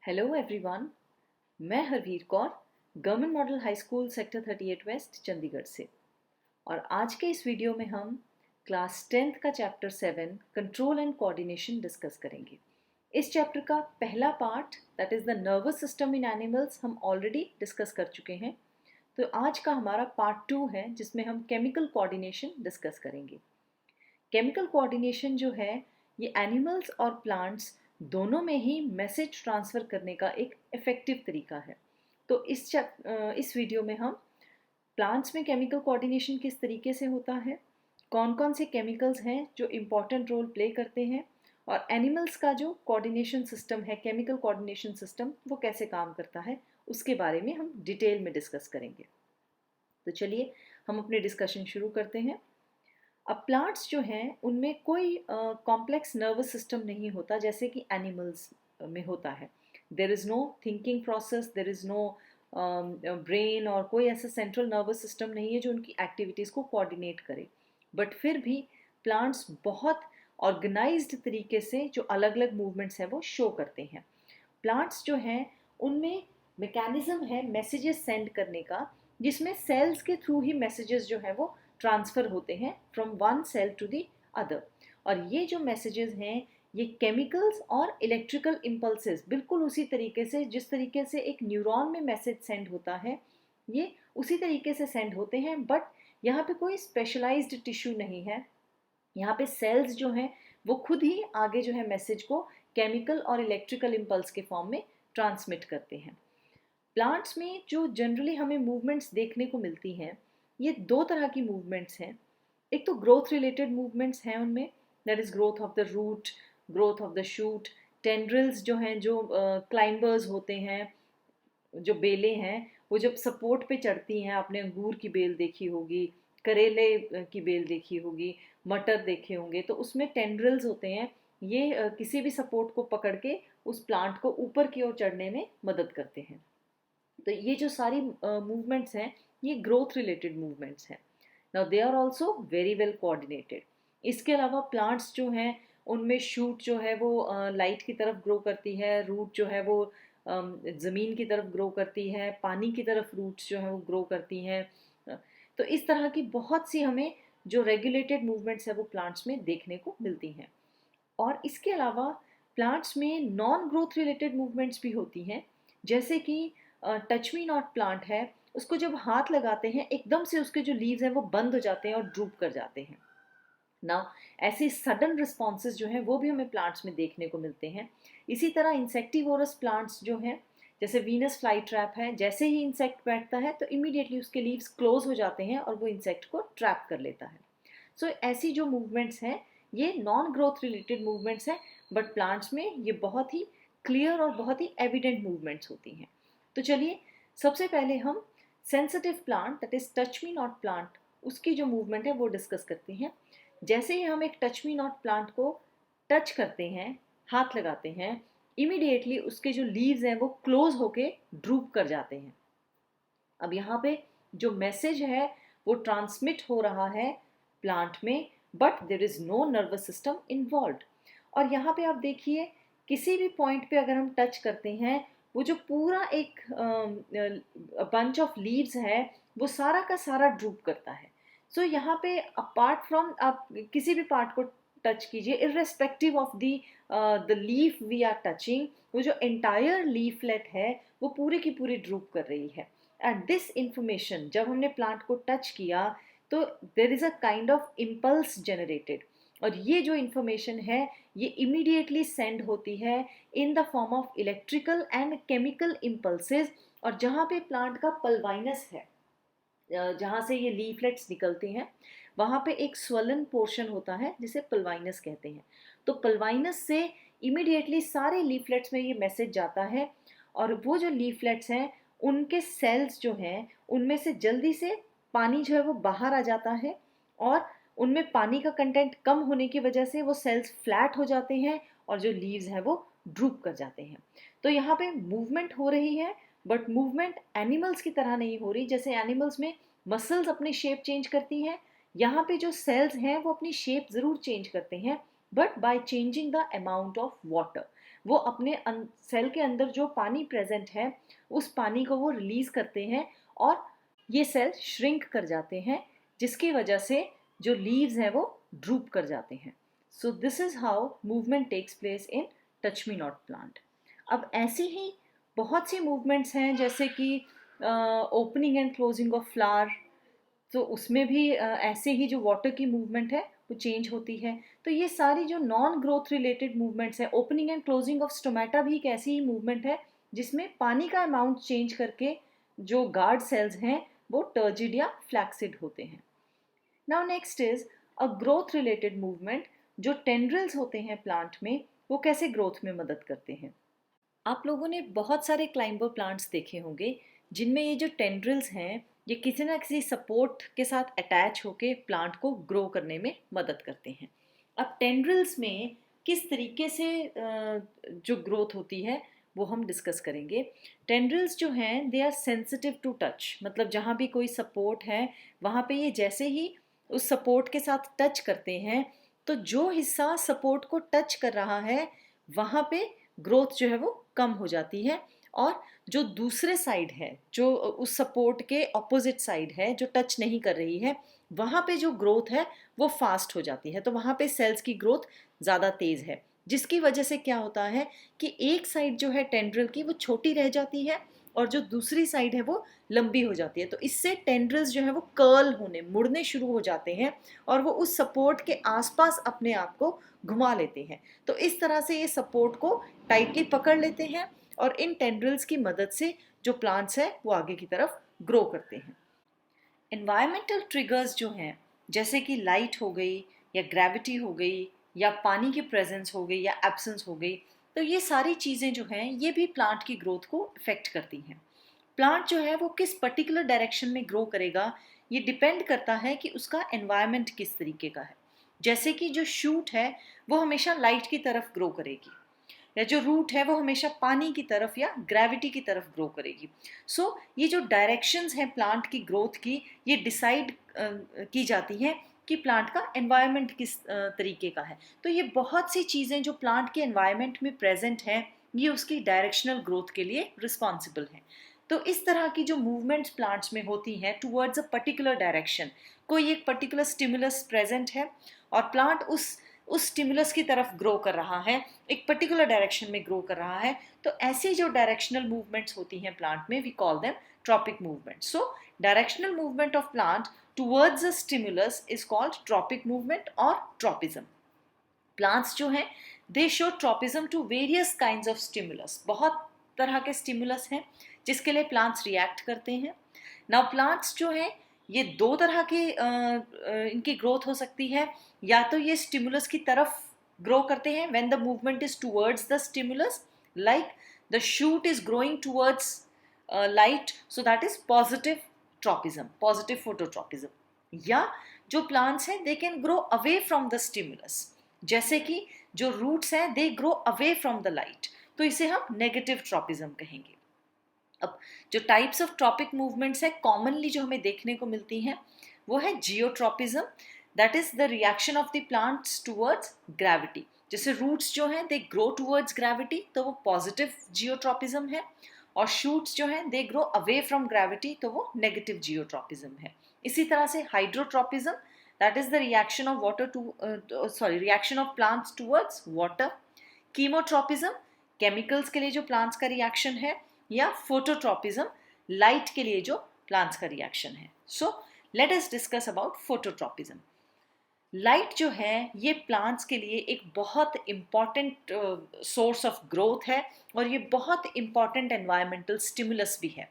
Hello everyone. मैं Harveer Kaur government model high school sector 38 west Chandigarh से। और आज के इस वीडियो में हम क्लास 10th का chapter 7 control and coordination discuss करेंगे। इस चैप्टर का पहला part that is the nervous system in animals हम ऑलरेडी डिस्कस कर चुके हैं। तो आज का हमारा पार्ट 2 है जिसमें हम केमिकल कोऑर्डिनेशन डिस्कस करेंगे। केमिकल कोऑर्डिनेशन जो है ये एनिमल्स और प्लांट्स दोनों में ही मैसेज ट्रांसफ़र करने का एक इफ़ेक्टिव तरीका है। तो इस वीडियो में हम प्लांट्स में केमिकल कोऑर्डिनेशन किस तरीके से होता है, कौन कौन से केमिकल्स हैं जो इम्पॉर्टेंट रोल प्ले करते हैं, और एनिमल्स का जो कोऑर्डिनेशन सिस्टम है, केमिकल कोऑर्डिनेशन सिस्टम, वो कैसे काम करता है, उसके बारे में हम डिटेल में डिस्कस करेंगे। तो चलिए हम अपने डिस्कशन शुरू करते हैं। अब प्लांट्स जो हैं उनमें कोई कॉम्प्लेक्स नर्वस सिस्टम नहीं होता जैसे कि एनिमल्स में होता है। There is no thinking process, there is no brain और कोई ऐसा सेंट्रल नर्वस सिस्टम नहीं है जो उनकी एक्टिविटीज़ को कोऑर्डिनेट करे। बट फिर भी प्लांट्स बहुत ऑर्गेनाइज्ड तरीके से जो अलग अलग मूवमेंट्स हैं वो शो करते हैं। प्लांट्स जो हैं उनमें मैकेनिज्म है मैसेजेस सेंड करने का, जिसमें सेल्स के थ्रू ही मैसेजेस जो हैं वो ट्रांसफ़र होते हैं from one cell to the other. और ये जो मैसेजेस हैं ये केमिकल्स और इलेक्ट्रिकल इम्पल्सेस बिल्कुल उसी तरीके से जिस तरीके से एक न्यूरॉन में मैसेज सेंड होता है ये उसी तरीके से सेंड होते हैं। बट यहाँ पे कोई स्पेशलाइज्ड टिश्यू नहीं है, यहाँ पे सेल्स जो हैं वो खुद ही आगे जो है मैसेज को केमिकल और इलेक्ट्रिकल इम्पल्स के फॉर्म में ट्रांसमिट करते हैं। प्लांट्स में जो जनरली हमें मूवमेंट्स देखने को मिलती हैं ये दो तरह की मूवमेंट्स हैं। एक तो ग्रोथ रिलेटेड मूवमेंट्स हैं उनमें, that is growth of the root, growth of the shoot, tendrils जो हैं, जो क्लाइंबर्स होते हैं, जो बेलें हैं वो जब सपोर्ट पे चढ़ती हैं, आपने अंगूर की बेल देखी होगी, करेले की बेल देखी होगी, मटर देखे होंगे, तो उसमें टेंड्रिल्स होते हैं। ये किसी भी सपोर्ट को पकड़ के उस प्लांट को ऊपर की ओर चढ़ने में मदद करते हैं। तो ये जो सारी मूवमेंट्स हैं ये ग्रोथ रिलेटेड मूवमेंट्स हैं। Now they are also very well coordinated. इसके अलावा प्लांट्स जो हैं उनमें शूट जो है वो लाइट की तरफ ग्रो करती है, रूट जो है वो ज़मीन की तरफ ग्रो करती है, पानी की तरफ रूट्स जो है वो ग्रो करती हैं। तो इस तरह की बहुत सी हमें जो रेगुलेटेड मूवमेंट्स है वो प्लांट्स में देखने को मिलती हैं। और इसके अलावा प्लांट्स में नॉन ग्रोथ रिलेटेड मूवमेंट्स भी होती हैं, जैसे कि टच मी नॉट प्लांट है, उसको जब हाथ लगाते हैं एकदम से उसके जो लीव्स हैं वो बंद हो जाते हैं और ड्रूप कर जाते हैं ना। ऐसे सडन रिस्पॉन्सेज जो हैं वो भी हमें प्लांट्स में देखने को मिलते हैं। इसी तरह इंसेक्टिवोरस प्लांट्स जो हैं, जैसे वीनस फ्लाई ट्रैप है, जैसे ही इंसेक्ट बैठता है तो इमीडिएटली उसके लीव्स क्लोज हो जाते हैं और वो इंसेक्ट को ट्रैप कर लेता है। सो ऐसी जो मूवमेंट्स हैं ये नॉन ग्रोथ रिलेटेड मूवमेंट्स हैं, बट प्लांट्स में ये बहुत ही क्लियर और बहुत ही एविडेंट मूवमेंट्स होती हैं। तो चलिए सबसे पहले हम sensitive plant that is touch me not plant उसकी जो मूवमेंट है वो डिस्कस करते हैं। जैसे ही हम एक टच मी नॉट प्लांट को टच करते हैं, हाथ लगाते हैं, इमीडिएटली उसके जो लीव्स हैं वो क्लोज होके ड्रूप कर जाते हैं। अब यहाँ पे जो मैसेज है वो ट्रांसमिट हो रहा है प्लांट में, but there is no nervous system involve. और यहाँ पे आप देखिए किसी भी पॉइंट पे अगर हम टच करते हैं वो जो पूरा एक बंच ऑफ लीव्स है वो सारा का सारा ड्रूप करता है। सो यहाँ पे अपार्ट फ्रॉम आप किसी भी पार्ट को टच कीजिए irrespective of the leaf we are touching, वो जो एंटायर लीफलेट है वो पूरी की पूरी ड्रूप कर रही है। एट दिस इंफॉर्मेशन जब हमने प्लांट को टच किया तो there is a kind of impulse generated, और ये जो इंफॉर्मेशन है ये इमीडिएटली सेंड होती है in the form of electrical and chemical impulses. और जहाँ पे प्लांट का पल्वाइनस है, जहाँ से ये लीफलेट्स निकलते हैं, वहाँ पे एक स्वलन पोर्शन होता है जिसे पल्वाइनस कहते हैं। तो पल्वाइनस से इमीडिएटली सारे लीफलेट्स में ये मैसेज जाता है, और वो जो लीफलेट्स हैं उनके सेल्स जो हैं उनमें से जल्दी से पानी जो है वो बाहर आ जाता है, और उनमें पानी का कंटेंट कम होने की वजह से वो सेल्स फ्लैट हो जाते हैं और जो लीव्स हैं वो ड्रूप कर जाते हैं। तो यहाँ पे मूवमेंट हो रही है, बट मूवमेंट एनिमल्स की तरह नहीं हो रही। जैसे एनिमल्स में मसल्स अपनी शेप चेंज करती हैं, यहाँ पे जो सेल्स हैं वो अपनी शेप ज़रूर चेंज करते हैं, but by changing the amount of water. वो अपने सेल के अंदर जो पानी प्रेजेंट है उस पानी को वो रिलीज करते हैं और ये सेल श्रिंक कर जाते हैं, जिसकी वजह से जो लीव्स हैं वो ड्रूप कर जाते हैं। So this is how movement takes place in touch me not plant. अब ऐसी ही बहुत सी मूवमेंट्स हैं, जैसे कि opening and closing of flower, तो उसमें भी ऐसे ही जो वाटर की मूवमेंट है वो चेंज होती है। तो ये सारी जो नॉन ग्रोथ रिलेटेड मूवमेंट्स हैं, opening and closing of stomata भी एक ऐसी ही मूवमेंट है जिसमें पानी का अमाउंट चेंज करके जो गार्ड सेल्स हैं वो टर्जिड या फ्लैक्सिड होते हैं। Now next is a growth related movement, जो टेंड्रिल्स होते हैं प्लांट में, वो कैसे ग्रोथ में मदद करते हैं। आप लोगों ने बहुत सारे क्लाइंबर प्लांट्स देखे होंगे जिनमें ये जो टेंड्रिल्स हैं ये किसी ना किसी सपोर्ट के साथ अटैच होके प्लांट को ग्रो करने में मदद करते हैं। अब टेंड्रिल्स में किस तरीके से जो ग्रोथ होती है वो हम डिस्कस करेंगे। टेंड्रिल्स जो हैं they are sensitive to touch, मतलब जहाँ भी कोई सपोर्ट है वहाँ पे ये जैसे ही उस सपोर्ट के साथ टच करते हैं तो जो हिस्सा सपोर्ट को टच कर रहा है वहाँ पे ग्रोथ जो है वो कम हो जाती है, और जो दूसरे साइड है, जो उस सपोर्ट के ऑपोजिट साइड है जो टच नहीं कर रही है, वहाँ पे जो ग्रोथ है वो फास्ट हो जाती है। तो वहाँ पे सेल्स की ग्रोथ ज़्यादा तेज़ है, जिसकी वजह से क्या होता है कि एक साइड जो है टेंड्रिल की वो छोटी रह जाती है और जो दूसरी साइड है वो लंबी हो जाती है। तो इससे टेंड्रिल्स जो है वो कर्ल होने, मुड़ने शुरू हो जाते हैं और वो उस सपोर्ट के आसपास अपने आप को घुमा लेते हैं। तो इस तरह से ये सपोर्ट को टाइटली पकड़ लेते हैं और इन टेंड्रिल्स की मदद से जो प्लांट्स है वो आगे की तरफ ग्रो करते हैं। एनवायरमेंटल ट्रिगर्स जो हैं, जैसे कि लाइट हो गई या ग्रेविटी हो गई या पानी की प्रेजेंस हो गई या एब्सेंस हो गई, तो ये सारी चीज़ें जो हैं ये भी प्लांट की ग्रोथ को इफेक्ट करती हैं। प्लांट जो है वो किस पर्टिकुलर डायरेक्शन में ग्रो करेगा ये डिपेंड करता है कि उसका एनवायरनमेंट किस तरीके का है। जैसे कि जो शूट है वो हमेशा लाइट की तरफ ग्रो करेगी, या जो रूट है वो हमेशा पानी की तरफ या ग्रेविटी की तरफ ग्रो करेगी। सो ये जो डायरेक्शंस हैं प्लांट की ग्रोथ की, ये डिसाइड की जाती हैं कि प्लांट का एनवायरनमेंट किस तरीके का है। तो ये बहुत सी चीज़ें जो प्लांट के एनवायरनमेंट में प्रेजेंट हैं ये उसकी डायरेक्शनल ग्रोथ के लिए रिस्पॉन्सिबल हैं। तो इस तरह की जो मूवमेंट्स प्लांट्स में होती हैं टुवर्ड्स अ पर्टिकुलर डायरेक्शन, कोई एक पर्टिकुलर स्टिमुलस प्रेजेंट है और प्लांट उस स्टिमुलस की तरफ ग्रो कर रहा है, एक पर्टिकुलर डायरेक्शन में ग्रो कर रहा है, तो ऐसी जो डायरेक्शनल मूवमेंट्स होती हैं प्लांट में we call them tropic movement. So directional movement of plant towards a stimulus is called tropic movement और ट्रॉपिज्म। प्लांट्स जो हैं they show tropism to various kinds of stimulus, बहुत तरह के स्टिमुलस हैं जिसके लिए प्लांट्स रिएक्ट करते हैं। नाउ प्लांट्स जो हैं ये दो तरह के इनकी ग्रोथ हो सकती है, या तो ये स्टिमुलस की तरफ ग्रो करते हैं when the movement is towards the stimulus, like the shoot is growing towards light, so that is positive tropism, positive phototropism. या जो प्लांट्स हैं they can grow away from the stimulus, जैसे कि जो रूट्स हैं they grow away from the light, तो इसे हम नेगेटिव ट्रॉपिज्म कहेंगे। अब जो टाइप्स ऑफ ट्रॉपिक मूवमेंट्स है कॉमनली जो हमें देखने को मिलती हैं वो है geotropism, that is the reaction of the plants towards gravity. जैसे रूट्स जो हैं दे ग्रो टुवर्ड्स ग्रेविटी तो वो पॉजिटिव जियोट्रॉपिज्म है, और शूट्स जो हैं they grow away from gravity तो वो नेगेटिव जियोट्रॉपिज्म है। इसी तरह से hydrotropism, that is the reaction of water to reaction of plants towards water. Chemotropism chemicals के लिए जो प्लांट्स का रिएक्शन है, या फोटोट्रॉपिज्म लाइट के लिए जो प्लांट्स का रिएक्शन है। So let us discuss about phototropism. Light जो है ये प्लांट्स के लिए एक बहुत इम्पॉर्टेंट सोर्स ऑफ ग्रोथ है और ये बहुत इम्पॉर्टेंट एनवायरमेंटल स्टिमुलस भी है।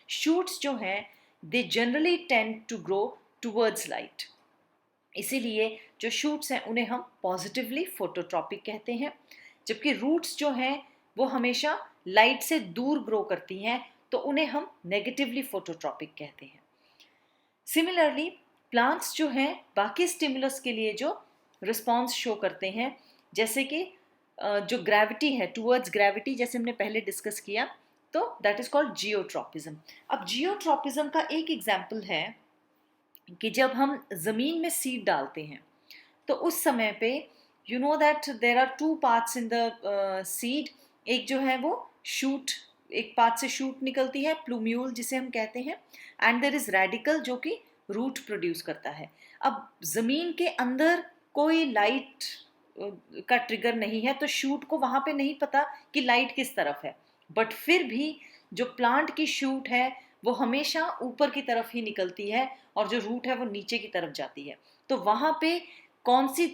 शूट्स जो हैं they generally tend to grow towards light, इसीलिए जो शूट्स हैं उन्हें हम पॉजिटिवली फोटोट्रॉपिक कहते हैं, जबकि रूट्स जो हैं वो हमेशा लाइट से दूर ग्रो करती हैं तो उन्हें हम नेगेटिवली फोटोट्रॉपिक कहते हैं। सिमिलरली प्लांट्स जो हैं बाकी स्टिमुलस के लिए जो रिस्पॉन्स शो करते हैं, जैसे कि जो ग्रेविटी है टुवर्ड्स ग्रेविटी, जैसे हमने पहले डिस्कस किया, तो दैट इज कॉल्ड जियोट्रॉपिज्म। अब जियोट्रॉपिज्म का एक एग्जाम्पल है कि जब हम ज़मीन में सीड डालते हैं तो उस समय पे you know that there are two parts in the seed. एक जो है वो शूट, एक पार्ट से शूट निकलती है, प्लूम्यूल जिसे हम कहते हैं, एंड देर इज रेडिकल जो कि रूट प्रोड्यूस करता है. अब जमीन के अंदर कोई लाइट का ट्रिगर नहीं है, तो शूट को वहां पे नहीं पता कि लाइट किस तरफ है, बट फिर भी जो प्लांट की शूट है वो हमेशा ऊपर की तरफ ही निकलती है और जो रूट है वो नीचे की तरफ जाती है. तो वहां पे कौन सी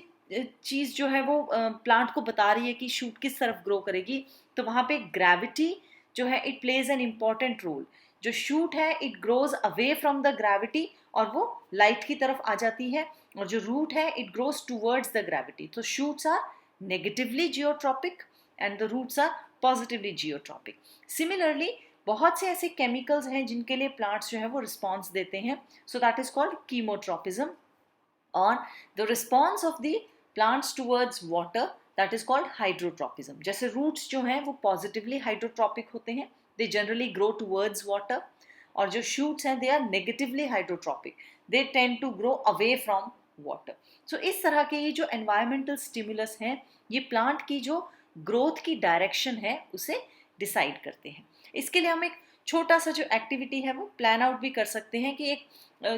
चीज जो है वो प्लांट को बता रही है कि शूट किस तरफ ग्रो करेगी, तो वहां पे ग्रेविटी जो है it plays an important role. जो शूट है it grows away from the gravity और वो लाइट की तरफ आ जाती है, और जो रूट है it grows towards the gravity. तो shoots are negatively geotropic and the roots are positively geotropic. Similarly बहुत से ऐसे केमिकल्स हैं जिनके लिए प्लांट्स जो है वो रिस्पॉन्स देते हैं, so that is called chemotropism. और the response of the plants towards water, that is called hydrotropism. जैसे रूट्स जो हैं वो पॉजिटिवली हाइड्रोट्रोपिक होते हैं, they generally grow towards water, और जो शूट्स हैं they are negatively hydrotropic, they tend to grow away from water. So इस तरह के ये जो एनवायरमेंटल स्टिमुलस हैं ये प्लांट की जो ग्रोथ की डायरेक्शन है उसे डिसाइड करते हैं. इसके लिए हम एक छोटा सा जो एक्टिविटी है वो प्लान आउट भी कर सकते हैं कि एक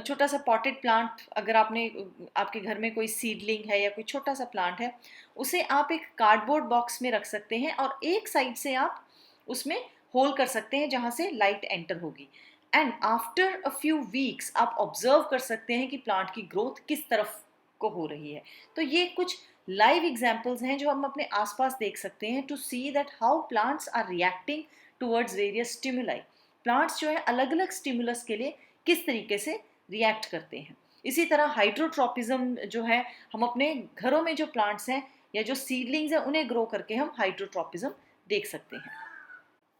छोटा सा पॉटेड प्लांट, अगर आपके घर में कोई सीडलिंग है या कोई छोटा सा प्लांट है, उसे आप एक कार्डबोर्ड बॉक्स में रख सकते हैं और एक साइड से आप उसमें होल कर सकते हैं जहां से लाइट एंटर होगी. And after a few weeks आप ऑब्जर्व कर सकते हैं कि प्लांट की ग्रोथ किस तरफ को हो रही है. तो ये कुछ लाइव एग्जाम्पल्स हैं जो हम अपने आसपास देख सकते हैं to see that how plants are reacting towards various stimuli. Plants जो है अलग अलग स्टिमुलस के लिए किस तरीके से रिएक्ट करते हैं. इसी तरह हाइड्रोट्रोपिज्म जो है, हम अपने घरों में जो प्लांट्स हैं या जो सीडलिंग्स हैं उन्हें ग्रो करके हम हाइड्रोट्रोपिज्म देख सकते हैं.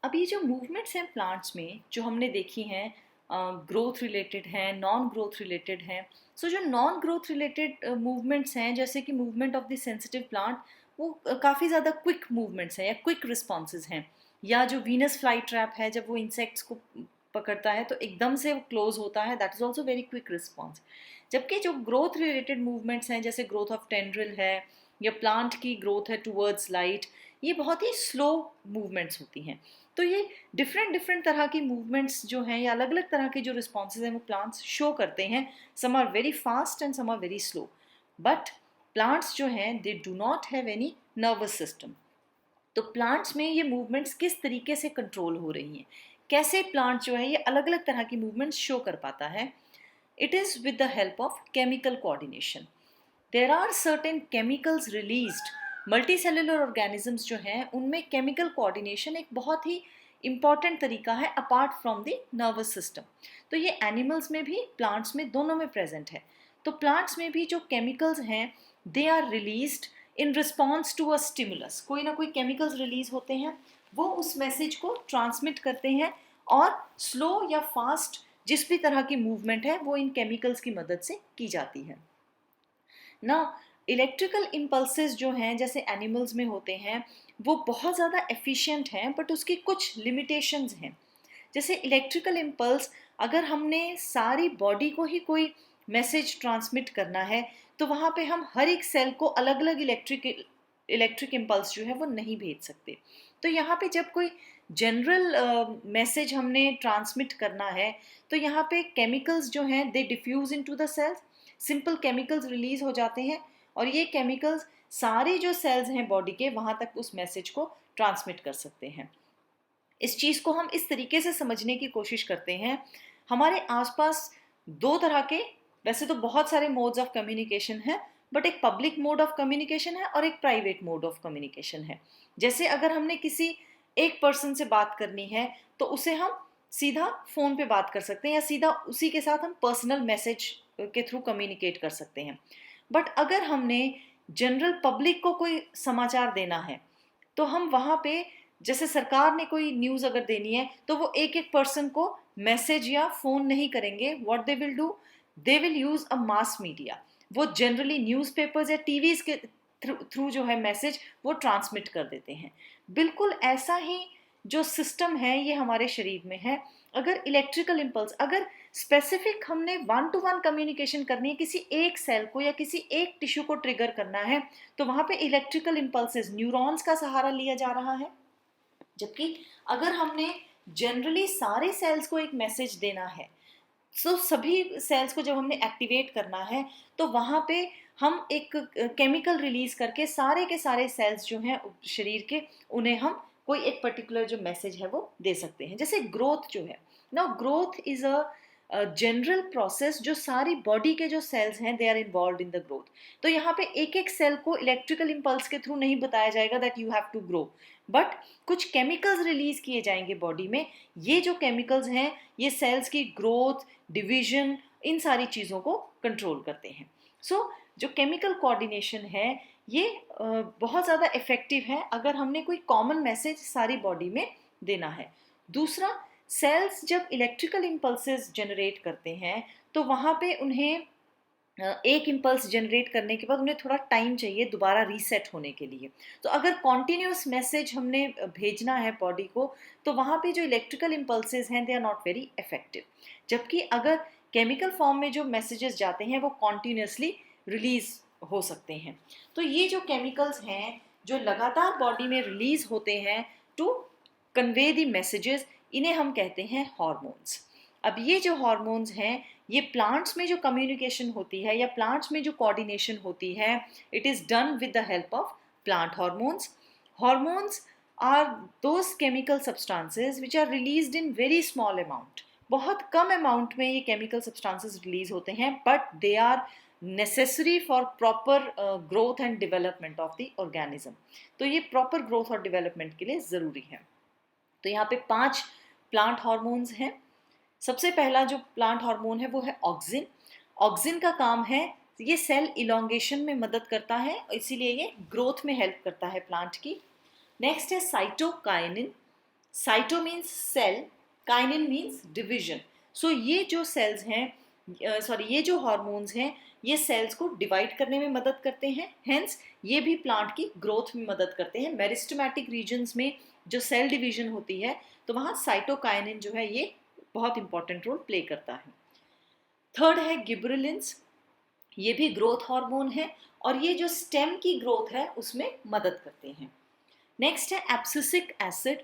अब ये जो मूवमेंट्स हैं प्लांट्स में जो हमने देखी हैं, ग्रोथ रिलेटेड हैं, नॉन ग्रोथ रिलेटेड हैं. सो जो नॉन ग्रोथ रिलेटेड मूवमेंट्स हैं, जैसे कि movement of the sensitive plant, वो काफ़ी ज़्यादा क्विक मूवमेंट्स हैं या क्विक रिस्पॉन्सेज हैं. या जो वीनस फ्लाई ट्रैप है, जब वो इंसेक्ट्स को पकड़ता है तो एकदम से वो क्लोज होता है, that is also very quick response. जबकि जो ग्रोथ रिलेटेड मूवमेंट्स हैं, जैसे ग्रोथ ऑफ टेंड्रिल है या प्लांट की ग्रोथ है टूवर्ड्स लाइट, ये बहुत ही स्लो मूवमेंट्स होती हैं. तो ये डिफरेंट तरह की मूवमेंट्स जो हैं या अलग अलग तरह के जो रिस्पॉन्सेज हैं वो प्लांट्स शो करते हैं. Some are very fast and some are very slow. But plants जो हैं they do not have any nervous system. तो प्लांट्स में ये मूवमेंट्स किस तरीके से कंट्रोल हो रही हैं, कैसे प्लांट जो है ये अलग अलग तरह की मूवमेंट्स शो कर पाता है. It is with the help of chemical coordination. There are certain chemicals released. Multicellular organisms जो हैं उनमें केमिकल कोऑर्डिनेशन एक बहुत ही इम्पॉर्टेंट तरीका है apart from the nervous system. तो ये एनिमल्स में भी प्लांट्स में दोनों में प्रेजेंट है. तो प्लांट्स में भी जो केमिकल्स हैं they are released in response to a stimulus. कोई ना कोई केमिकल्स रिलीज होते हैं, वो उस मैसेज को ट्रांसमिट करते हैं, और स्लो या फास्ट जिस भी तरह की मूवमेंट है वो इन केमिकल्स की मदद से की जाती है ना. इलेक्ट्रिकल इम्पल्सेस जो हैं जैसे एनिमल्स में होते हैं वो बहुत ज़्यादा एफिशिएंट हैं, बट उसकी कुछ लिमिटेशंस हैं. जैसे इलेक्ट्रिकल इम्पल्स, अगर हमने सारी बॉडी को ही कोई मैसेज ट्रांसमिट करना है तो वहाँ पे हम हर एक सेल को अलग अलग इलेक्ट्रिक इम्पल्स जो है वो नहीं भेज सकते. तो यहाँ पे जब कोई जनरल मैसेज हमने ट्रांसमिट करना है तो यहाँ पे केमिकल्स जो हैं they diffuse into the cells. Simple chemicals release हो जाते हैं और ये केमिकल्स सारे जो सेल्स हैं बॉडी के वहाँ तक उस मैसेज को ट्रांसमिट कर सकते हैं. इस चीज़ को हम इस तरीके से समझने की कोशिश करते हैं. हमारे आसपास दो तरह के, वैसे तो बहुत सारे मोड्स ऑफ कम्युनिकेशन है, बट एक पब्लिक मोड ऑफ कम्युनिकेशन है और एक प्राइवेट मोड ऑफ कम्युनिकेशन है. जैसे अगर हमने किसी एक पर्सन से बात करनी है तो उसे हम सीधा फ़ोन पे बात कर सकते हैं या सीधा उसी के साथ हम पर्सनल मैसेज के थ्रू कम्युनिकेट कर सकते हैं. बट अगर हमने जनरल पब्लिक को कोई समाचार देना है तो हम वहाँ पे, जैसे सरकार ने कोई न्यूज़ अगर देनी है तो वो एक एक पर्सन को मैसेज या फ़ोन नहीं करेंगे. What they will do, they will use a mass media. वो जनरली न्यूज़पेपर्स या टीवीज़ के थ्रू जो है मैसेज वो ट्रांसमिट कर देते हैं. बिल्कुल ऐसा ही जो सिस्टम है ये हमारे शरीर में है. अगर इलेक्ट्रिकल इम्पल्स, अगर स्पेसिफिक हमने 1-to-1 कम्युनिकेशन करनी है, किसी एक सेल को या किसी एक टिश्यू को ट्रिगर करना है, तो वहां पे इलेक्ट्रिकल इम्पल्सेस, न्यूरॉन्स का सहारा लिया जा रहा है। जबकि अगर हमने जनरली सारे सेल्स को एक मैसेज देना है, सो सभी सेल्स को जब हमने एक्टिवेट करना है, तो वहाँ पे हम एक केमिकल रिलीज करके सारे के सारे सेल्स जो हैं शरीर के, उन्हें हम कोई एक पर्टिकुलर जो मैसेज है वो दे सकते हैं। जैसे ग्रोथ जो है, now growth is a general process, जो सारी बॉडी के जो सेल्स हैं they are involve in the growth. तो यहाँ पे एक एक सेल को इलेक्ट्रिकल इम्पल्स के थ्रू नहीं बताया जाएगा that you have to grow, but कुछ केमिकल्स रिलीज किए जाएंगे बॉडी में। ये जो केमिकल्स हैं ये सेल्स की ग्रोथ, डिवीजन, इन सारी चीज़ों को कंट्रोल करते हैं। सो जो केमिकल कोऑर्डिनेशन है ये बहुत ज़्यादा इफेक्टिव है अगर हमने कोई कॉमन मैसेज सारी बॉडी में देना है। दूसरा, सेल्स जब इलेक्ट्रिकल इम्पल्सेस जनरेट करते हैं तो वहाँ पे उन्हें एक इम्पल्स जनरेट करने के बाद उन्हें थोड़ा टाइम चाहिए दोबारा रीसेट होने के लिए। तो अगर कॉन्टिन्यूस मैसेज हमने भेजना है बॉडी को, तो वहाँ पे जो इलेक्ट्रिकल इम्पल्सेस हैं they are not very effective. जबकि अगर केमिकल फॉर्म में जो मैसेजेस जाते हैं वो कॉन्टिन्यूसली रिलीज हो सकते हैं। तो ये जो केमिकल्स हैं जो लगातार बॉडी में रिलीज होते हैं टू कन्वे द मैसेजेस, इन्हें हम कहते हैं हार्मोन्स। अब ये जो हार्मोन्स हैं ये प्लांट्स में जो कम्युनिकेशन होती है या प्लांट्स में जो कोऑर्डिनेशन होती है, it is done with the help of plant hormones. Hormones are those chemical substances which are released in very small amount. बहुत कम अमाउंट में ये केमिकल सब्सटेंसेस रिलीज होते हैं, but they are necessary for proper growth and development of the organism. तो ये proper growth और development के लिए ज़रूरी है। तो यहाँ पे 5 प्लांट हार्मोन्स हैं। सबसे पहला जो प्लांट हार्मोन है वो है ऑक्सिन। ऑक्सिन का काम है, ये सेल इलोंगेशन में मदद करता है, इसीलिए ये ग्रोथ में हेल्प करता है प्लांट की। नेक्स्ट है cytokinin. Cyto means cell, kinin means division. So ये जो सेल्स हैं, ये जो हार्मोन्स हैं ये सेल्स को डिवाइड करने में मदद करते हैं, हेंस ये भी प्लांट की ग्रोथ में मदद करते हैं। मेरिस्टेमेटिक रीजन्स में जो सेल डिवीजन होती है तो वहाँ साइटोकाइनिन जो है ये बहुत इंपॉर्टेंट रोल प्ले करता है। थर्ड है गिबरेलिंस। ये भी ग्रोथ हार्मोन है और ये जो स्टेम की ग्रोथ है उसमें मदद करते हैं। नेक्स्ट है एब्सिसिक एसिड।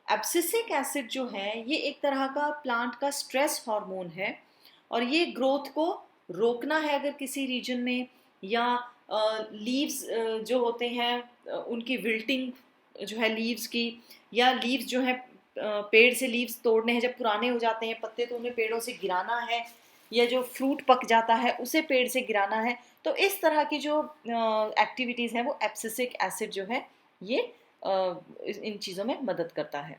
एब्सिसिक एसिड जो है ये एक तरह का प्लांट का स्ट्रेस हार्मोन है और ये ग्रोथ को रोकना है अगर किसी रीजन में, या लीव्स जो होते हैं उनकी विल्टिंग जो है लीव्स की, या लीव्स जो है पेड़ से लीव्स तोड़ने हैं, जब पुराने हो जाते हैं पत्ते तो उन्हें पेड़ों से गिराना है, या जो फ्रूट पक जाता है उसे पेड़ से गिराना है। तो इस तरह की जो एक्टिविटीज़ हैं वो एब्सिसिक एसिड जो है ये इन चीज़ों में मदद करता है।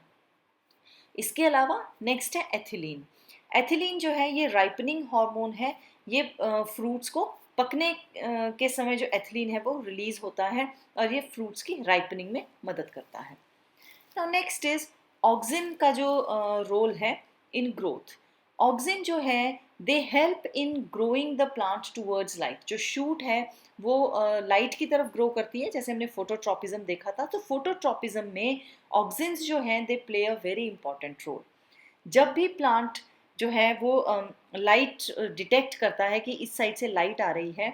इसके अलावा नेक्स्ट है एथिलीन। एथिलीन जो है ये राइपनिंग हार्मोन है। ये फ्रूट्स को पकने के समय जो एथिलीन है वो रिलीज होता है और ये फ्रूट्स की राइपनिंग में मदद करता है। नाउ नेक्स्ट इज ऑक्सिन का जो रोल है इन ग्रोथ। ऑक्सिन जो है they help in growing the plant towards light. जो शूट है वो लाइट की तरफ ग्रो करती है, जैसे हमने फोटोट्रॉपिज्म देखा था। तो फोटोट्रॉपिज्म में ऑक्सिन्स जो हैं they play a very important role. जब भी प्लांट जो है वो लाइट डिटेक्ट करता है कि इस साइड से लाइट आ रही है,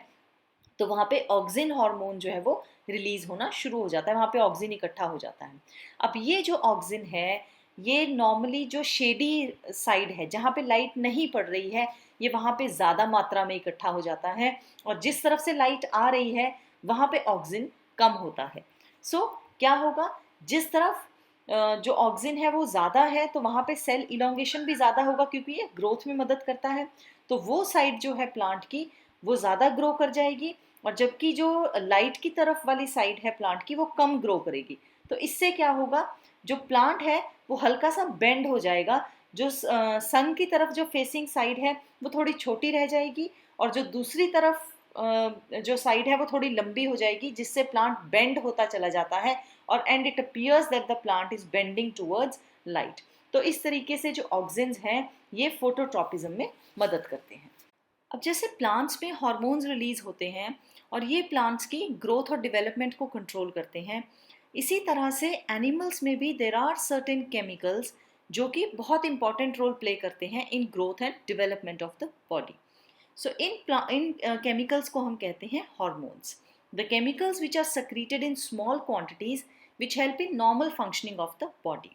तो वहाँ पे ऑक्सिन हार्मोन जो है वो रिलीज होना शुरू हो जाता है, वहाँ पे ऑक्सिन इकट्ठा हो जाता है। अब ये जो ऑक्सिन है ये नॉर्मली जो शेडी साइड है जहाँ पे लाइट नहीं पड़ रही है, ये वहाँ पे ज़्यादा मात्रा में इकट्ठा हो जाता है, और जिस तरफ से लाइट आ रही है वहाँ पे ऑक्सिन कम होता है। सो क्या होगा, जिस तरफ जो ऑक्सिन है वो ज़्यादा है तो वहाँ पे सेल इलोंगेशन भी ज़्यादा होगा क्योंकि ये ग्रोथ में मदद करता है। तो वो साइड जो है प्लांट की वो ज़्यादा ग्रो कर जाएगी, और जबकि जो लाइट की तरफ वाली साइड है प्लांट की वो कम ग्रो करेगी। तो इससे क्या होगा, जो प्लांट है वो हल्का सा बेंड हो जाएगा। जो सन की तरफ जो फेसिंग साइड है वो थोड़ी छोटी रह जाएगी, और जो दूसरी तरफ जो साइड है वो थोड़ी लंबी हो जाएगी, जिससे प्लांट बेंड होता चला जाता है और and it appears that the plant is bending towards light. तो इस तरीके से जो ऑक्सिन्स हैं ये फोटोट्रॉपिज्म में मदद करते हैं। अब जैसे प्लांट्स में हार्मोन्स रिलीज होते हैं और ये प्लांट्स की ग्रोथ और डेवलपमेंट को कंट्रोल करते हैं, इसी तरह से एनिमल्स में भी देयर आर सर्टेन केमिकल्स जो कि बहुत इंपॉर्टेंट रोल प्ले करते हैं in growth and development of the body. So इन केमिकल्स को हम कहते हैं hormones. The chemicals which are secreted in small quantities which help in normal functioning of the body.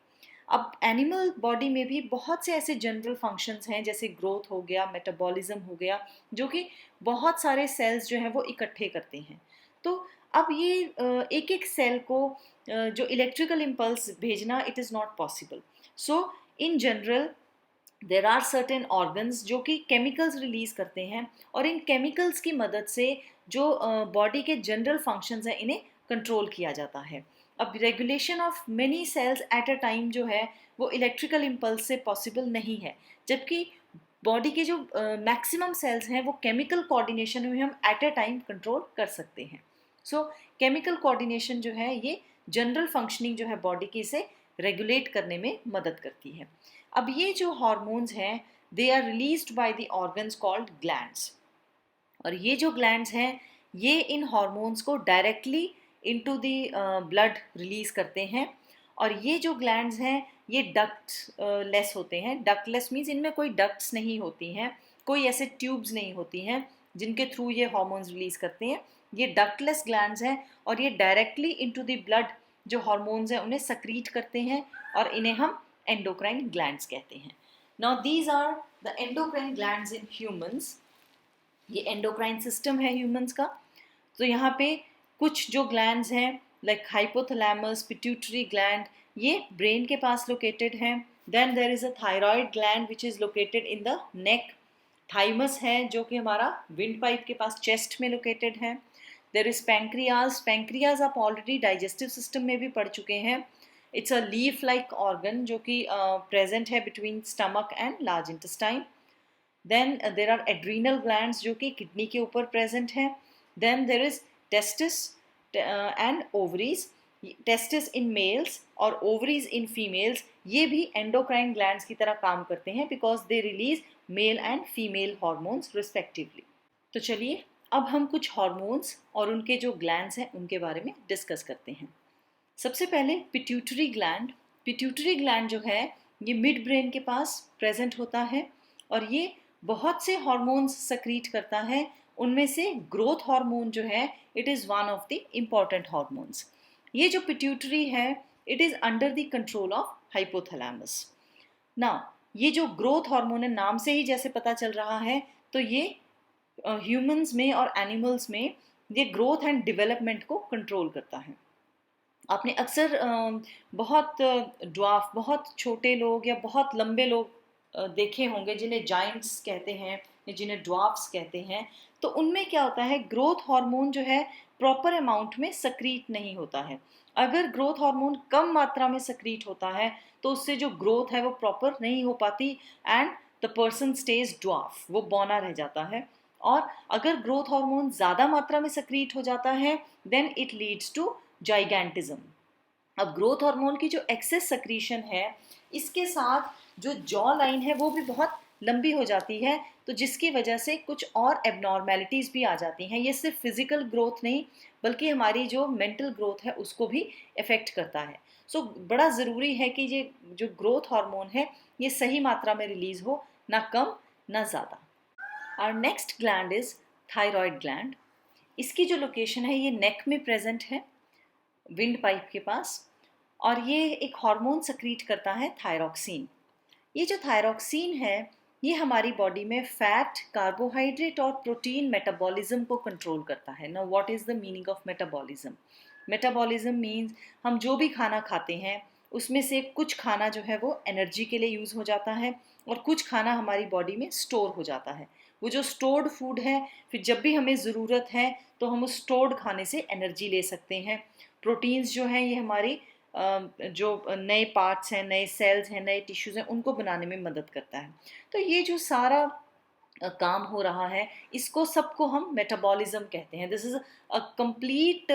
अब एनिमल बॉडी में भी बहुत से ऐसे जनरल फंक्शंस हैं, जैसे ग्रोथ हो गया, मेटाबॉलिज्म हो गया, जो कि बहुत सारे सेल्स जो हैं वो इकट्ठे करते हैं. तो अब ये एक एक सेल को जो इलेक्ट्रिकल इम्पल्स भेजना, it is not possible. So in general there are certain organs जो कि केमिकल्स रिलीज करते हैं, और इन केमिकल्स की मदद से जो बॉडी के जनरल फंक्शंस हैं इन्हें कंट्रोल किया जाता है. अब regulation of many cells at a time जो है वो इलेक्ट्रिकल इम्पल्स से पॉसिबल नहीं है, जबकि बॉडी के जो मैक्सिमम सेल्स हैं वो केमिकल कोऑर्डिनेशन में हम एट अ टाइम कंट्रोल कर सकते हैं. सो केमिकल कोऑर्डिनेशन जो है ये जनरल फंक्शनिंग जो है बॉडी की, इसे रेगुलेट करने में मदद करती है. अब ये जो हार्मोन्स हैं they are released by the organs called glands, और ये जो ग्लैंड्स हैं ये इन हार्मोन्स को directly into the blood release करते हैं. और ये जो ग्लैंड्स हैं ये डक्ट लेस होते हैं. डक्टलेस मीन्स इनमें कोई डक्ट्स नहीं होती हैं, कोई ऐसे ट्यूब्स नहीं होती हैं जिनके थ्रू ये हार्मोन्स रिलीज करते हैं. ये डक्टलेस ग्लैंड्स हैं और ये डायरेक्टली इनटू द ब्लड जो हार्मोन्स हैं उन्हें सक्रीट करते हैं, और इन्हें हम एंडोक्राइन ग्लैंड्स कहते हैं. Now these are the endocrine glands in humans. ये एंडोक्राइन सिस्टम है ह्यूमंस का. तो यहाँ पे कुछ जो ग्लैंड्स हैं लाइक हाइपोथैलेमस, पिट्यूटरी ग्लैंड, ये ब्रेन के पास लोकेटेड हैं. Then there is a thyroid gland which is located in the neck. Thymus है जो कि हमारा विंड पाइप के पास चेस्ट में लोकेटेड है. There is pancreas. पैंक्रियाज आप ऑलरेडी डाइजेस्टिव सिस्टम में भी पढ़ चुके हैं. It's a leaf like organ जो कि प्रेजेंट है between stomach and large intestine. Then there are adrenal glands जो कि किडनी के ऊपर प्रेजेंट हैं. Then there is testis and ovaries. Testis in males और ओवरीज इन फीमेल्स, ये भी एंडोक्राइन ग्लैंड्स की तरह काम करते हैं because they release male and female hormones respectively. तो चलिए अब हम कुछ हार्मोन्स और उनके जो ग्लैंड्स हैं उनके बारे में डिस्कस करते हैं. सबसे पहले पिट्यूटरी ग्लैंड. पिट्यूटरी ग्लैंड जो है ये मिड ब्रेन के पास प्रेजेंट होता है, और ये बहुत से हार्मोन्स सक्रीट करता है. उनमें से ग्रोथ हार्मोन जो है it is one of the important hormones. ये जो पिट्यूटरी है it is under the control of hypothalamus. Now ये जो ग्रोथ हार्मोन है, नाम से ही जैसे पता चल रहा है, तो ये ह्यूमंस में और एनिमल्स में ये ग्रोथ एंड डेवलपमेंट को कंट्रोल करता है. आपने अक्सर बहुत ड्वार्फ, बहुत छोटे लोग या बहुत लंबे लोग देखे होंगे जिन्हें जायंट्स कहते हैं या जिन्हें ड्वार्फ्स कहते हैं. तो उनमें क्या होता है, ग्रोथ हार्मोन जो है प्रॉपर अमाउंट में सक्रीट नहीं होता है. अगर ग्रोथ हार्मोन कम मात्रा में सक्रीट होता है तो उससे जो ग्रोथ है वो प्रॉपर नहीं हो पाती and the person stage dwarf, वो बौना रह जाता है. और अगर ग्रोथ हार्मोन ज़्यादा मात्रा में सक्रीट हो जाता है देन इट लीड्स टू जाइगैंटिज्म. अब ग्रोथ हार्मोन की जो एक्सेस सक्रीशन है इसके साथ जो जॉ लाइन है वो भी बहुत लंबी हो जाती है, तो जिसकी वजह से कुछ और एबनॉर्मेलिटीज़ भी आ जाती हैं. ये सिर्फ फिजिकल ग्रोथ नहीं बल्कि हमारी जो मेंटल ग्रोथ है उसको भी इफ़ेक्ट करता है. सो बड़ा ज़रूरी है कि ये जो ग्रोथ हार्मोन है ये सही मात्रा में रिलीज़ हो, ना कम ना ज़्यादा. Our next gland is thyroid gland. इसकी जो लोकेशन है ये नेक में प्रेजेंट है, विंड पाइप के पास, और ये एक हार्मोन सक्रीट करता है थायरॉक्सिन. ये जो थायरॉक्सिन है ये हमारी बॉडी में फैट, कार्बोहाइड्रेट और प्रोटीन मेटाबॉलिज्म को कंट्रोल करता है. Now what is the meaning of metabolism? Metabolism means हम जो भी खाना खाते हैं उसमें से कुछ खाना जो है वो एनर्जी के लिए यूज़ हो जाता है और कुछ खाना हमारी बॉडी में स्टोर हो जाता है. वो जो स्टोर्ड फूड है फिर जब भी हमें ज़रूरत है तो हम उस स्टोर्ड खाने से एनर्जी ले सकते हैं. प्रोटीन्स जो हैं ये हमारी जो नए पार्ट्स हैं, नए सेल्स हैं, नए टिश्यूज़ हैं उनको बनाने में मदद करता है. तो ये जो सारा काम हो रहा है इसको सबको हम मेटाबॉलिज्म कहते हैं. This is a complete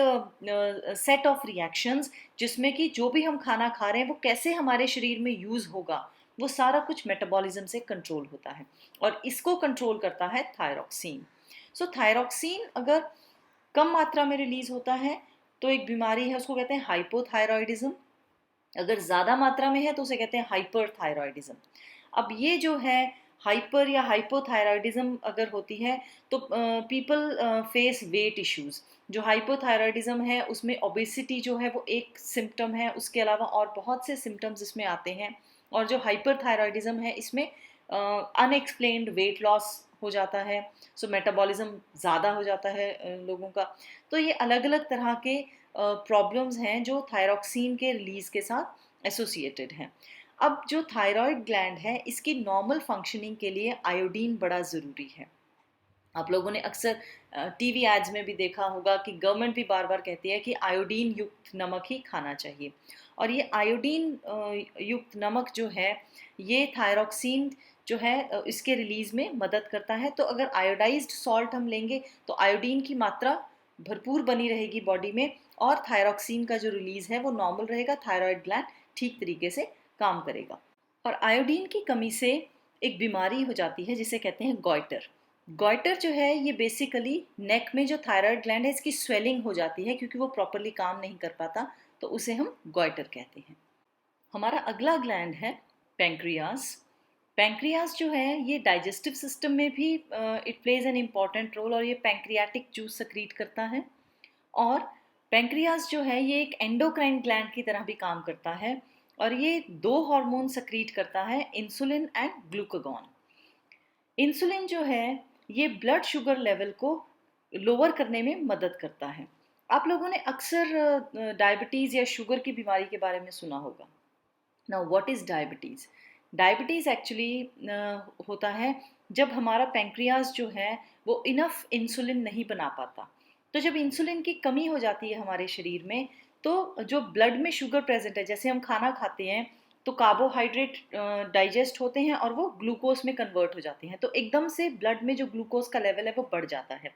set of reactions जिसमें कि जो भी हम खाना खा रहे हैं वो कैसे हमारे शरीर में यूज़ होगा वो सारा कुछ मेटाबॉलिज्म से कंट्रोल होता है, और इसको कंट्रोल करता है थायरॉक्सिन. सो थायरॉक्सिन अगर कम मात्रा में रिलीज़ होता है तो एक बीमारी है उसको कहते हैं हाइपोथायरॉयडिज्म. अगर ज़्यादा मात्रा में है तो उसे कहते हैं हाइपरथायरॉयडिज्म। अब ये जो है हाइपर या हाइपोथायरॉयडिज्म अगर होती है तो पीपल फेस वेट इश्यूज। जो हाइपोथायरॉयडिज्म है उसमें ओबेसिटी जो है वो एक सिम्टम है, उसके अलावा और बहुत से सिम्टम्स इसमें आते हैं। और जो हाइपरथायरॉयडिज्म है इसमें अनएक्सप्लेन्ड वेट लॉस हो जाता है, सो मेटाबॉलिज्म ज़्यादा हो जाता है लोगों का। तो ये अलग अलग तरह के प्रॉब्लम्स हैं जो थायरॉक्सिन के रिलीज के साथ एसोसिएटेड हैं। अब जो थायराइड ग्लैंड है इसकी नॉर्मल फंक्शनिंग के लिए आयोडीन बड़ा ज़रूरी है। आप लोगों ने अक्सर टीवी एड्स में भी देखा होगा कि गवर्नमेंट भी बार बार कहती है कि आयोडीन युक्त नमक ही खाना चाहिए। और ये आयोडीन युक्त नमक जो है ये थायरॉक्सिन जो है इसके रिलीज में मदद करता है। तो अगर आयोडाइज्ड सॉल्ट हम लेंगे तो आयोडीन की मात्रा भरपूर बनी रहेगी बॉडी में, और थायरॉक्सिन का जो रिलीज है वो नॉर्मल रहेगा, थायराइड ग्लैंड ठीक तरीके से काम करेगा। और आयोडीन की कमी से एक बीमारी हो जाती है जिसे कहते हैं गॉइटर। गॉइटर जो है ये बेसिकली नेक में जो थायराइड ग्लैंड है इसकी स्वेलिंग हो जाती है क्योंकि वो प्रॉपरली काम नहीं कर पाता, तो उसे हम गॉइटर कहते हैं। हमारा अगला ग्लैंड है पैंक्रियाज। पैंक्रियाज जो है ये डाइजेस्टिव सिस्टम में भी it plays an important role, और ये पैंक्रियाटिक जूस सक्रीट करता है। और पैंक्रियाज जो है ये एक एंडोक्राइन ग्लैंड की तरह भी काम करता है, और ये दो हार्मोन सक्रीट करता है, इंसुलिन एंड ग्लूकागॉन। इंसुलिन जो है ये ब्लड शुगर लेवल को लोअर करने में मदद करता है। आप लोगों ने अक्सर डायबिटीज़ या शुगर की बीमारी के बारे में सुना होगा। Now what is diabetes? Diabetes actually होता है जब हमारा पैंक्रियाज जो है वो इनफ इंसुलिन नहीं बना पाता। तो जब इंसुलिन की कमी हो जाती है हमारे शरीर में तो जो ब्लड में शुगर प्रेजेंट है, जैसे हम खाना खाते हैं तो कार्बोहाइड्रेट डाइजेस्ट होते हैं और वो ग्लूकोज में कन्वर्ट हो जाते हैं, तो एकदम से ब्लड में जो ग्लूकोज का लेवल है वो बढ़ जाता है।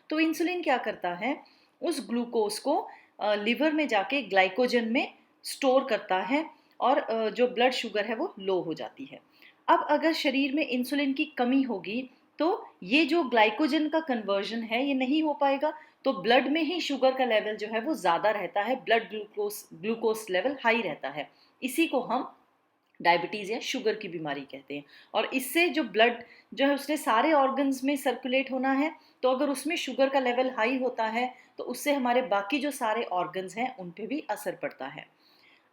तो इंसुलिन क्या करता है, उस ग्लूकोज को लिवर में जाके ग्लाइकोजन में स्टोर करता है, और जो ब्लड शुगर है वो लो हो जाती है। अब अगर शरीर में इंसुलिन की कमी होगी तो ये जो ग्लाइकोजन का कन्वर्जन है ये नहीं हो पाएगा, तो ब्लड में ही शुगर का लेवल जो है वो ज़्यादा रहता है, ब्लड ग्लूकोज लेवल हाई रहता है। इसी को हम डायबिटीज़ या शुगर की बीमारी कहते हैं। और इससे जो ब्लड जो है उसने सारे ऑर्गन्स में सर्कुलेट होना है, तो अगर उसमें शुगर का लेवल हाई होता है तो उससे हमारे बाकी जो सारे ऑर्गन्स हैं उन पे भी असर पड़ता है।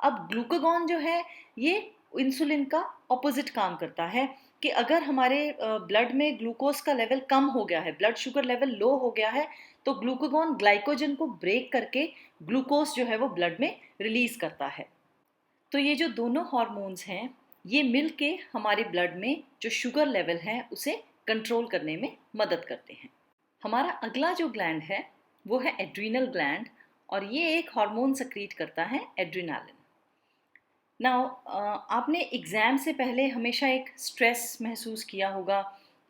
अब ग्लूकागॉन जो है ये इंसुलिन का ऑपोजिट काम करता है कि अगर हमारे ब्लड में ग्लूकोज का लेवल कम हो गया है, ब्लड शुगर लेवल लो हो गया है, तो ग्लूकागॉन ग्लाइकोजन को ब्रेक करके ग्लूकोज जो है वो ब्लड में रिलीज करता है। तो ये जो दोनों हार्मोन्स हैं ये मिल के हमारे ब्लड में जो शुगर लेवल है उसे कंट्रोल करने में मदद करते हैं। हमारा अगला जो ग्लैंड है वो है एड्रीनल ग्लैंड, और ये एक हार्मोन सक्रीट करता है एड्रीनालिन। नाउ आपने एग्ज़ाम से पहले हमेशा एक स्ट्रेस महसूस किया होगा,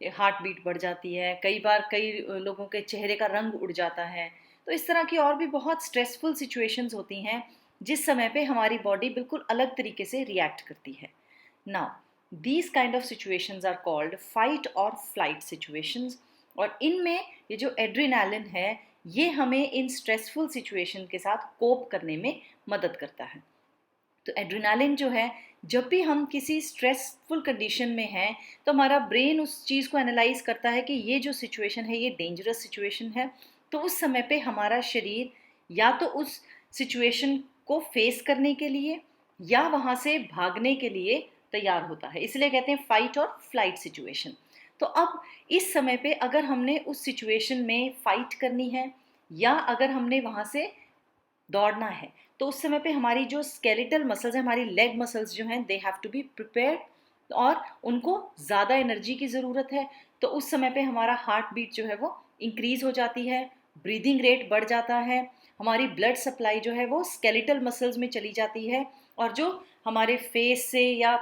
हार्ट बीट बढ़ जाती है, कई बार कई लोगों के चेहरे का रंग उड़ जाता है। तो इस तरह की और भी बहुत स्ट्रेसफुल सिचुएशंस होती हैं जिस समय पे हमारी बॉडी बिल्कुल अलग तरीके से रिएक्ट करती है। Now these kind of situations are called fight और फ्लाइट सिचुएशंस, और इनमें ये जो एड्रेनालिन है ये हमें इन स्ट्रेसफुल सिचुएशन के साथ कोप करने में मदद करता है। तो एड्रेनालिन जो है जब भी हम किसी स्ट्रेसफुल कंडीशन में हैं तो हमारा ब्रेन उस चीज़ को एनालाइज करता है कि ये जो सिचुएशन है ये डेंजरस सिचुएशन है, तो उस समय पे हमारा शरीर या तो उस सिचुएशन को फेस करने के लिए या वहाँ से भागने के लिए तैयार होता है, इसलिए कहते हैं फाइट और फ्लाइट सिचुएशन। तो अब इस समय पे अगर हमने उस सिचुएशन में फाइट करनी है या अगर हमने वहाँ से दौड़ना है तो उस समय पे हमारी जो स्केलेटल मसल्स हैं, हमारी लेग मसल्स जो हैं, they have to be prepared और उनको ज़्यादा एनर्जी की ज़रूरत है। तो उस समय पे हमारा हार्ट बीट जो है वो इंक्रीज़ हो जाती है, ब्रीदिंग रेट बढ़ जाता है, हमारी ब्लड सप्लाई जो है वो स्केलेटल मसल्स में चली जाती है, और जो हमारे फेस से या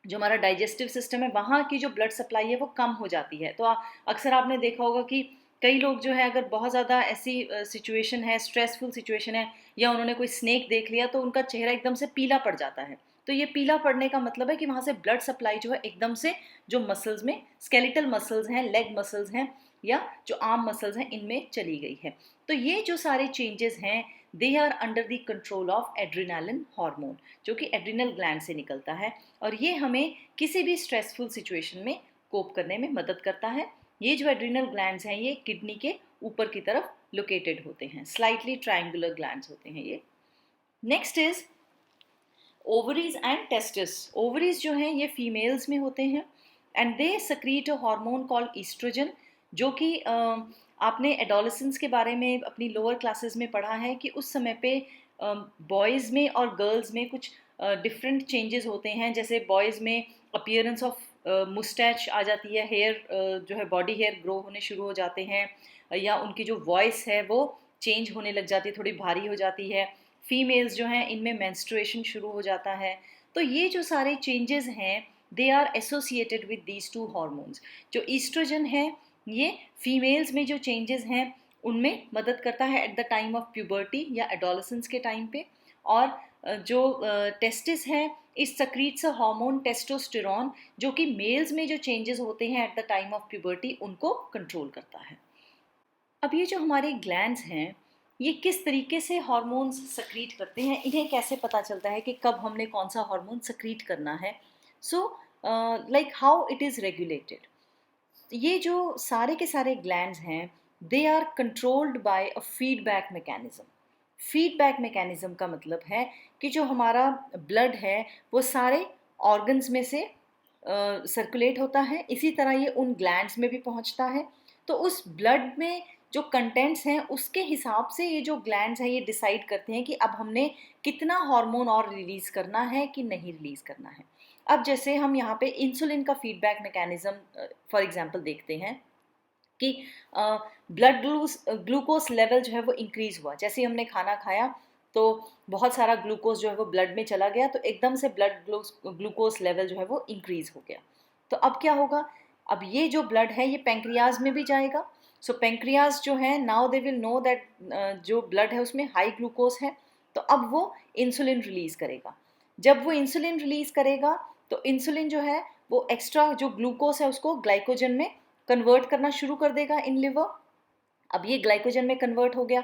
जो हमारा डाइजेस्टिव सिस्टम है वहाँ की जो ब्लड सप्लाई है वो कम हो जाती है। तो अक्सर आपने देखा होगा कि कई लोग जो है अगर बहुत ज़्यादा ऐसी सिचुएशन है, स्ट्रेसफुल सिचुएशन है, या उन्होंने कोई स्नेक देख लिया तो उनका चेहरा एकदम से पीला पड़ जाता है। तो ये पीला पड़ने का मतलब है कि वहाँ से ब्लड सप्लाई जो है एकदम से जो मसल्स में स्केलेटल मसल्स हैं, लेग मसल्स हैं या जो आर्म मसल्स हैं इनमें चली गई है। तो ये जो सारे चेंजेस हैं they are under the control of adrenaline hormone, जो कि एड्रिनल ग्लैंड से निकलता है और ये हमें किसी भी स्ट्रेसफुल सिचुएशन में कोप करने में मदद करता है। ये जो एड्रिनल ग्लैंड्स हैं ये किडनी के ऊपर की तरफ लोकेटेड होते हैं, स्लाइटली ट्रायंगुलर ग्लैंड्स होते हैं ये। Next is ovaries and testis. Ovaries जो हैं ये फीमेल्स में होते हैं and they secrete a hormone called oestrogen, जो कि आपने एडोलेसेंस के बारे में अपनी लोअर क्लासेस में पढ़ा है कि उस समय पे बॉयज़ में और गर्ल्स में कुछ डिफरेंट चेंजेस होते हैं। जैसे बॉयज़ में अपीयरेंस ऑफ मुस्टैच आ जाती है, हेयर जो है बॉडी हेयर ग्रो होने शुरू हो जाते हैं, या उनकी जो वॉइस है वो चेंज होने लग जाती है, थोड़ी भारी हो जाती है। फीमेल्स जो हैं इनमें मेंस्ट्रुएशन शुरू हो जाता है। तो ये जो सारे चेंजेस हैं they are associated with these two hormones. जो ईस्ट्रोजन है ये फीमेल्स में जो चेंजेस हैं उनमें मदद करता है at the time of puberty या एडोलेसेंस के टाइम पे, और जो टेस्टिस है इस सक्रीट्स अ हार्मोन टेस्टोस्टेरोन, जो कि मेल्स में जो चेंजेस होते हैं at the time of puberty उनको कंट्रोल करता है। अब ये जो हमारे ग्लैंड्स हैं ये किस तरीके से हार्मोन्स सक्रीट करते हैं, इन्हें कैसे पता चलता है कि कब हमने कौन सा हार्मोन सक्रीट करना है। So like how it is regulated. ये जो सारे के सारे ग्लैंड्स हैं they are controlled by a feedback mechanism. Feedback mechanism का मतलब है कि जो हमारा ब्लड है वो सारे ऑर्गन्स में से सर्कुलेट होता है, इसी तरह ये उन ग्लैंड्स में भी पहुंचता है। तो उस ब्लड में जो कंटेंट्स हैं उसके हिसाब से ये जो ग्लैंड्स हैं ये डिसाइड करते हैं कि अब हमने कितना हार्मोन और रिलीज़ करना है कि नहीं रिलीज़ करना है। अब जैसे हम यहाँ पे इंसुलिन का फीडबैक मैकेनिज्म फॉर एग्जांपल देखते हैं कि ब्लड ग्लूकोज लेवल जो है वो इंक्रीज़ हुआ। जैसे ही हमने खाना खाया तो बहुत सारा ग्लूकोज जो है वो ब्लड में चला गया, तो एकदम से ब्लड ग्लूकोज लेवल जो है वो इंक्रीज़ हो गया। तो अब क्या होगा, अब ये जो ब्लड है ये पेंक्रियाज में भी जाएगा। सो पेंक्रियाज जो है now they will know that जो ब्लड है उसमें हाई ग्लूकोज है, तो अब वो इंसुलिन रिलीज़ करेगा। जब वो इंसुलिन रिलीज़ करेगा तो इंसुलिन जो है वो एक्स्ट्रा जो ग्लूकोज है उसको ग्लाइकोजन में कन्वर्ट करना शुरू कर देगा इन लिवर। अब ये ग्लाइकोजन में कन्वर्ट हो गया।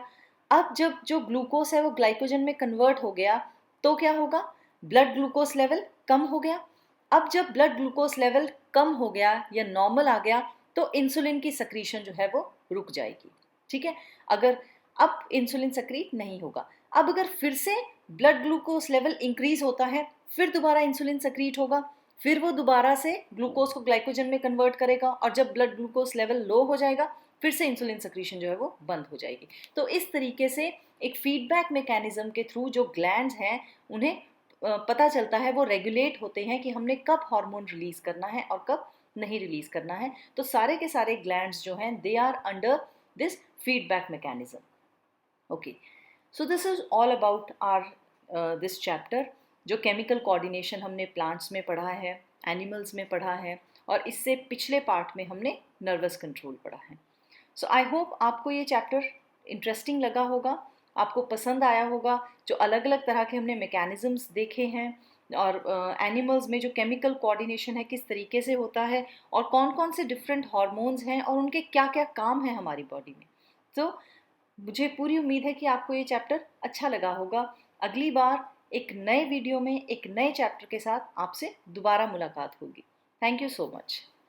अब जब जो ग्लूकोज है वो ग्लाइकोजन में कन्वर्ट हो गया तो क्या होगा, ब्लड ग्लूकोज लेवल कम हो गया। अब जब ब्लड ग्लूकोज लेवल कम हो गया या नॉर्मल आ गया तो इंसुलिन की सक्रीशन जो है वो रुक जाएगी। ठीक है, अगर अब इंसुलिन सक्रीट नहीं होगा। अब अगर फिर से ब्लड ग्लूकोज लेवल इंक्रीज होता है फिर दोबारा इंसुलिन सक्रीट होगा, फिर वो दोबारा से ग्लूकोज को ग्लाइकोजन में कन्वर्ट करेगा, और जब ब्लड ग्लूकोज लेवल लो हो जाएगा फिर से इंसुलिन सक्रीशन जो है वो बंद हो जाएगी। तो इस तरीके से एक फीडबैक मैकेनिज्म के थ्रू जो ग्लैंड्स हैं उन्हें पता चलता है, वो रेगुलेट होते हैं कि हमने कब हार्मोन रिलीज करना है और कब नहीं रिलीज करना है। तो सारे के सारे ग्लैंड्स जो हैं they are under this feedback mechanism. Okay, so this is all about our this chapter. जो केमिकल कोऑर्डिनेशन हमने प्लांट्स में पढ़ा है, एनिमल्स में पढ़ा है, और इससे पिछले पार्ट में हमने नर्वस कंट्रोल पढ़ा है। सो आई होप आपको ये चैप्टर इंटरेस्टिंग लगा होगा, आपको पसंद आया होगा। जो अलग अलग तरह के हमने मैकेनिज़म्स देखे हैं और एनिमल्स में जो केमिकल कोऑर्डिनेशन है किस तरीके से होता है, और कौन कौन से डिफरेंट हार्मोन्स हैं और उनके क्या क्या काम हैं हमारी बॉडी में। तो मुझे पूरी उम्मीद है कि आपको ये चैप्टर अच्छा लगा होगा। अगली बार एक नए वीडियो में एक नए चैप्टर के साथ आपसे दोबारा मुलाकात होगी। Thank you so much.